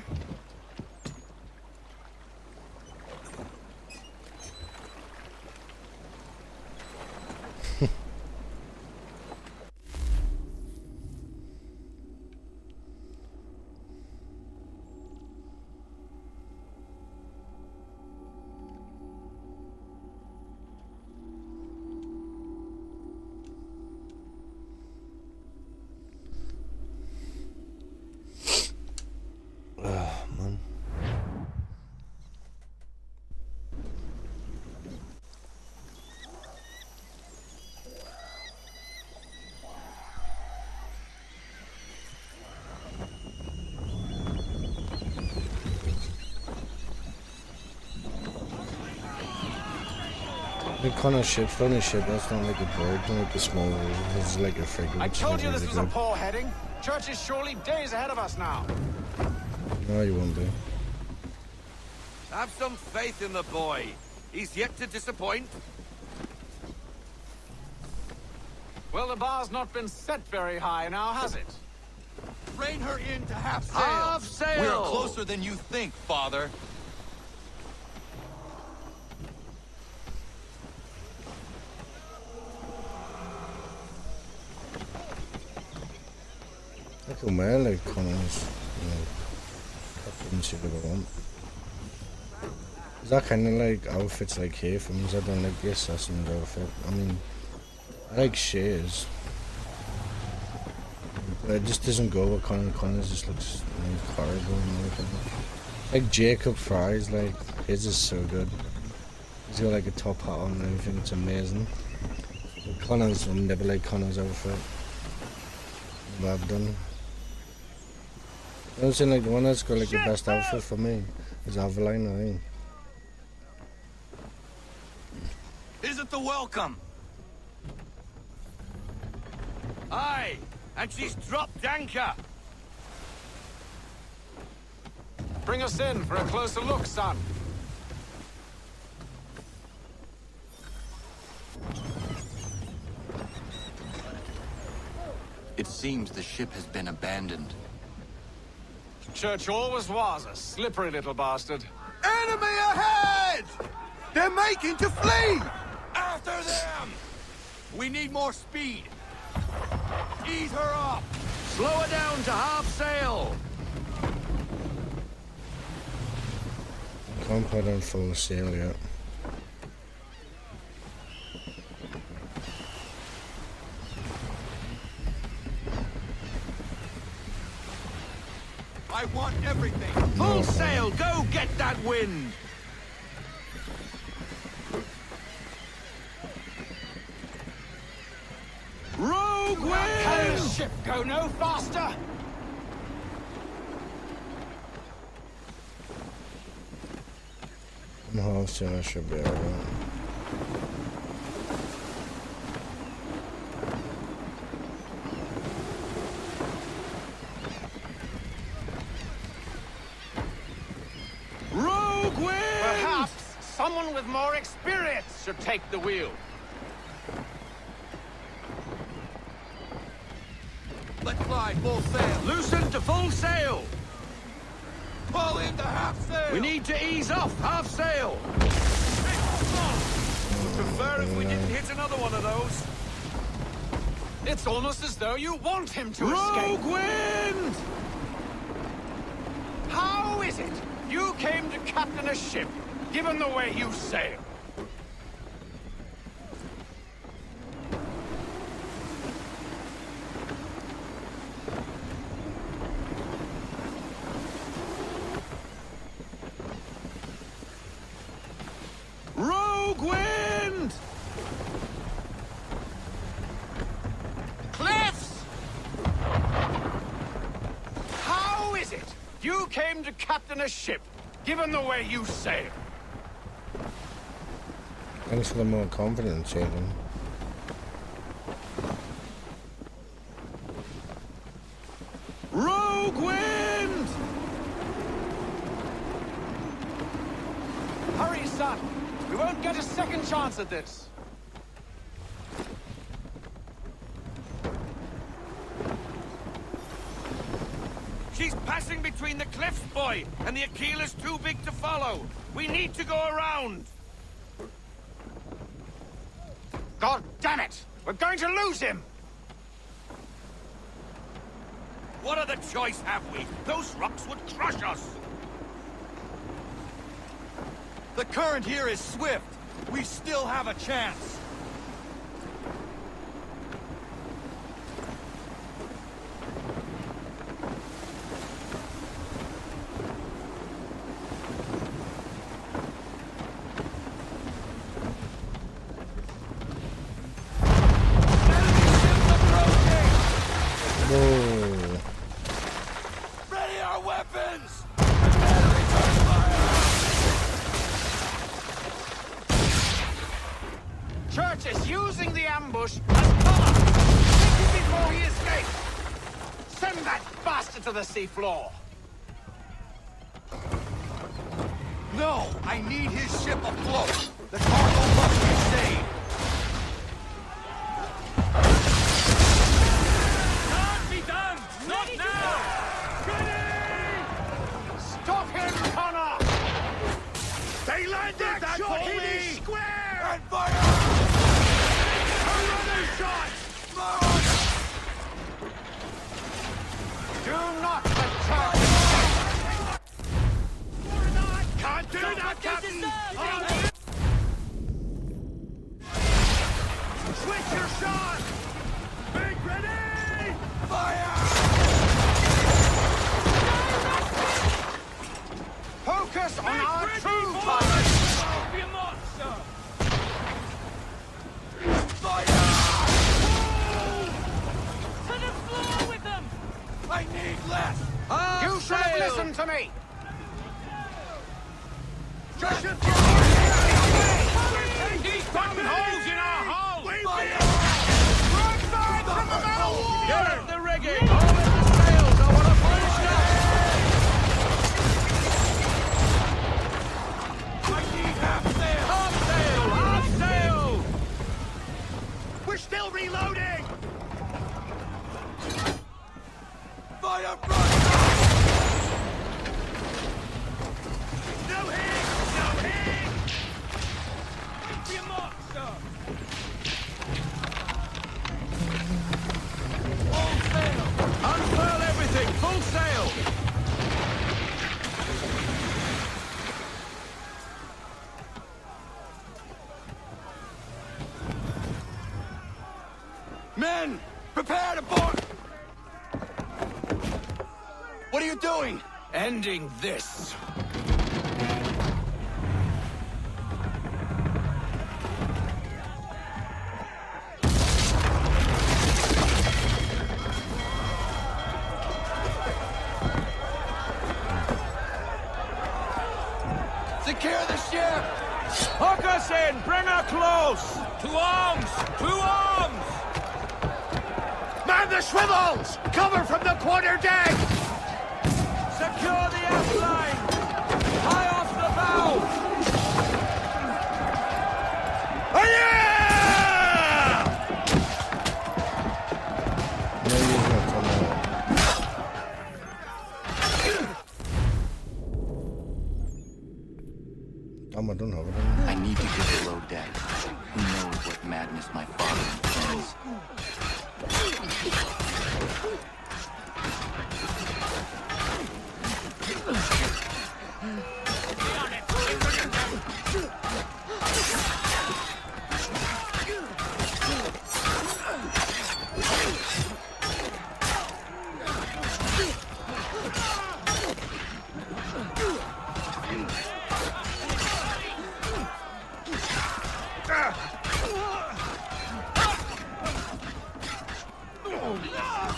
[SPEAKER 1] The Connor ship's the only ship that's not like a bird, not like a small, it's like a frigate.
[SPEAKER 7] I told you this was a
[SPEAKER 1] good.
[SPEAKER 7] poor heading. Church is surely days ahead of us now.
[SPEAKER 1] No, you won't be.
[SPEAKER 9] Have some faith in the boy. He's yet to disappoint.
[SPEAKER 7] Well, the bar's not been set very high now, has it?
[SPEAKER 5] Rein her in to half sail.
[SPEAKER 9] Half sail!
[SPEAKER 5] We are closer than you think, Father.
[SPEAKER 1] Look at my like Connor's, captain ship if I want. Is that kind of like outfits like here from us? I don't like the assassin's outfit. I mean, I like Shay's. But it just doesn't go with Connor. Connor's just looks like horrible and everything. Like Jacob Fry's, like, his is so good. He's got like a top hat on and everything, it's amazing. But Connor's, I've never liked Connor's outfit. What I've done. I'm saying like the one that's got like the best outfit for me is Aveline, I think.
[SPEAKER 9] Is it the welcome? Aye, and she's dropped anchor.
[SPEAKER 7] Bring us in for a closer look, son.
[SPEAKER 5] It seems the ship has been abandoned.
[SPEAKER 7] Church always was a slippery little bastard.
[SPEAKER 9] Enemy ahead! They're making to flee! After them! We need more speed. Ease her up! Slow her down to half sail!
[SPEAKER 1] Can't put on full sail yet.
[SPEAKER 9] I want everything! Full sail! Go get that wind! Rogue wind!
[SPEAKER 7] Can the ship go no faster?
[SPEAKER 1] I'm half sail, I should be alright.
[SPEAKER 7] Rogue wind! Perhaps someone with more experience should take the wheel.
[SPEAKER 9] Let's fly full sail! Loosen to full sail! Pull into half sail! We need to ease off half sail! Would prefer if we didn't hit another one of those.
[SPEAKER 7] It's almost as though you want him to
[SPEAKER 9] Rogue
[SPEAKER 7] escape.
[SPEAKER 9] wind!
[SPEAKER 7] How is it you came to captain a ship, given the way you sail?
[SPEAKER 9] Rogue wind!
[SPEAKER 7] Cliffs! How is it you came to captain a ship, given the way you sail?
[SPEAKER 1] Thanks for the more confidence, Jaden.
[SPEAKER 9] Rogue wind!
[SPEAKER 7] Hurry, son! We won't get a second chance at this.
[SPEAKER 9] She's passing between the cliffs, boy, and the Aquila's too big to follow. We need to go around.
[SPEAKER 7] God damn it! We're going to lose him!
[SPEAKER 9] What other choice have we? Those rocks would crush us.
[SPEAKER 5] The current here is swift. We still have a chance.
[SPEAKER 1] Whoa.
[SPEAKER 9] Ready our weapons!
[SPEAKER 7] ambush as cover! Take him before he escapes! Send that bastard to the seafloor!
[SPEAKER 5] No! I need his ship afloat! The cargo must be saved!
[SPEAKER 15] Can't be done! Not now!
[SPEAKER 7] Stop him, Connor!
[SPEAKER 3] They landed that
[SPEAKER 7] shot
[SPEAKER 3] for
[SPEAKER 7] hit
[SPEAKER 3] me!
[SPEAKER 7] his square!
[SPEAKER 3] And fire! Another shot!
[SPEAKER 7] Do not attack!
[SPEAKER 3] Can't do that, Captain! Switch your shot! Big ready! Fire!
[SPEAKER 7] Focus on our
[SPEAKER 3] ready,
[SPEAKER 7] true
[SPEAKER 3] boys!
[SPEAKER 7] target!
[SPEAKER 3] Off your mark, sir!
[SPEAKER 15] To the floor with them!
[SPEAKER 3] I need less!
[SPEAKER 7] You should have listened to me!
[SPEAKER 3] Just your
[SPEAKER 15] He's popping holes in our hull!
[SPEAKER 3] Broadside from the man of war!
[SPEAKER 5] Get at the rigging! All in the sails! I want to finish up! I need half sail! Half sail! Half sail!
[SPEAKER 3] We're still reloading!
[SPEAKER 5] Fire broadside!
[SPEAKER 3] No hit! No hit! Keep your mark, sir!
[SPEAKER 5] Full sail! Unfurl everything! Full sail! Men! Prepare to board! What are you doing?
[SPEAKER 7] Ending this!
[SPEAKER 5] Secure the ship! Hook us in! Bring her close!
[SPEAKER 15] To arms! To arms!
[SPEAKER 3] Man the swivels! Cover from the quarterdeck!
[SPEAKER 5] Secure the aft line! High off the bow!
[SPEAKER 1] No use no coming out. I don't have it.
[SPEAKER 2] I need to get below deck. Who knows what madness my father intends?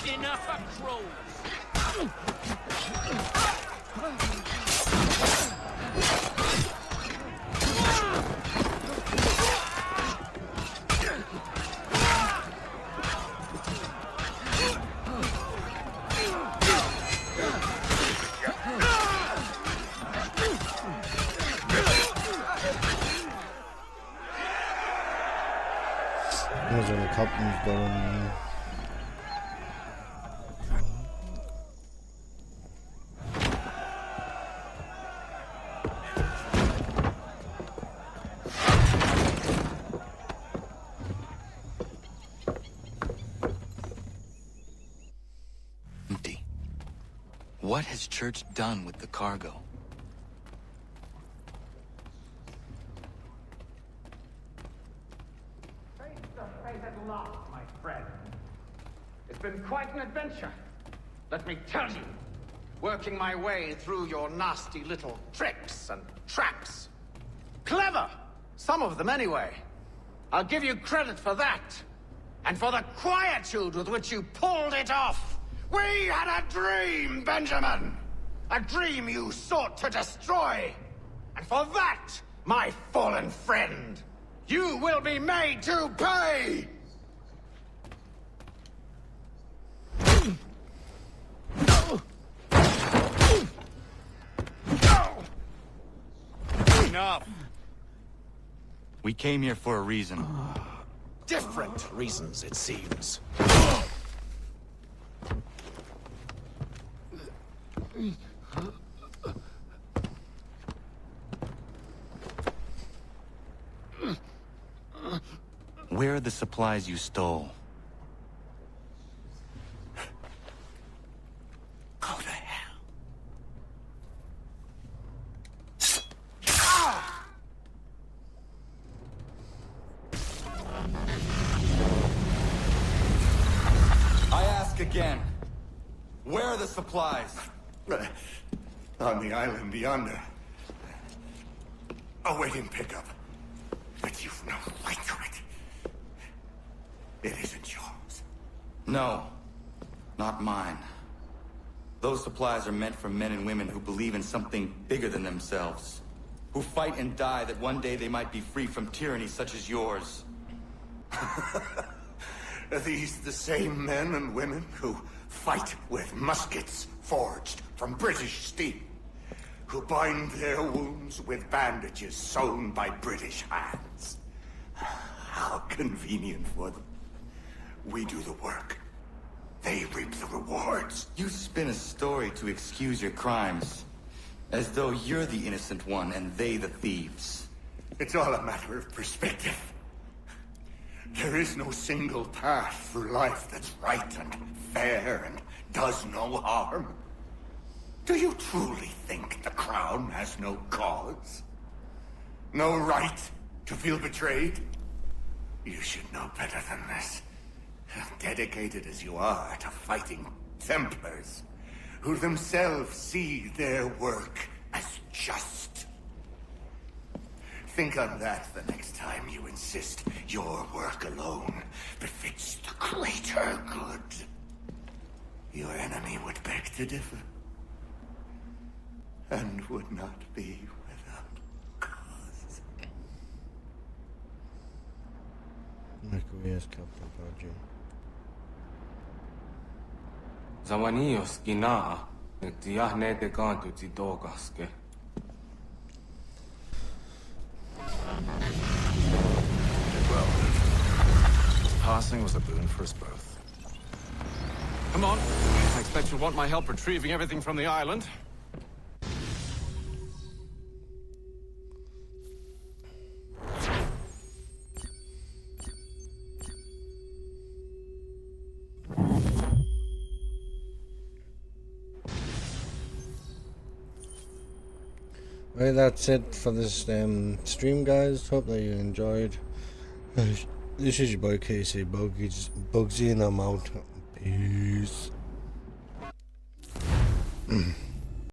[SPEAKER 15] Enough of trolls!
[SPEAKER 1] There's only captains down.
[SPEAKER 2] Empty. What has Church done with the cargo?
[SPEAKER 7] Face to face at last, my friend. It's been quite an adventure. Let me tell you. Working my way through your nasty little tricks and traps. Clever! Some of them anyway. I'll give you credit for that. And for the quietude with which you pulled it off. We had a dream, Benjamin! A dream you sought to destroy. And for that, my fallen friend, you will be made to pay!
[SPEAKER 9] Enough!
[SPEAKER 2] We came here for a reason.
[SPEAKER 7] Different reasons, it seems.
[SPEAKER 2] Where are the supplies you stole?
[SPEAKER 7] Go to hell.
[SPEAKER 2] I ask again. Where are the supplies?
[SPEAKER 5] On the island yonder. Awaiting pickup. But you've no right to it. It isn't yours.
[SPEAKER 2] No, not mine. Those supplies are meant for men and women who believe in something bigger than themselves. Who fight and die that one day they might be free from tyranny such as yours.
[SPEAKER 5] Are these the same men and women who fight with muskets forged from British steel? Who bind their wounds with bandages sewn by British hands? How convenient for them. We do the work. They reap the rewards.
[SPEAKER 2] You spin a story to excuse your crimes. As though you're the innocent one and they the thieves.
[SPEAKER 5] It's all a matter of perspective. There is no single path through life that's right and fair and does no harm. Do you truly think the Crown has no cause? No right to feel betrayed? You should know better than this. Dedicated as you are to fighting Templars, who themselves see their work as just. Think on that the next time you insist your work alone befits the greater good. Your enemy would beg to differ, and would not be without cause.
[SPEAKER 1] Yes, Captain Pardew.
[SPEAKER 16] Zawanios gina netiahne de gantu tidogaske.
[SPEAKER 7] Well, his passing was a boon for us both. Come on. I expect you'll want my help retrieving everything from the island.
[SPEAKER 1] Well, that's it for this stream, guys. Hope that you enjoyed. This is your boy Casey Bugsy, and I'm out. Peace.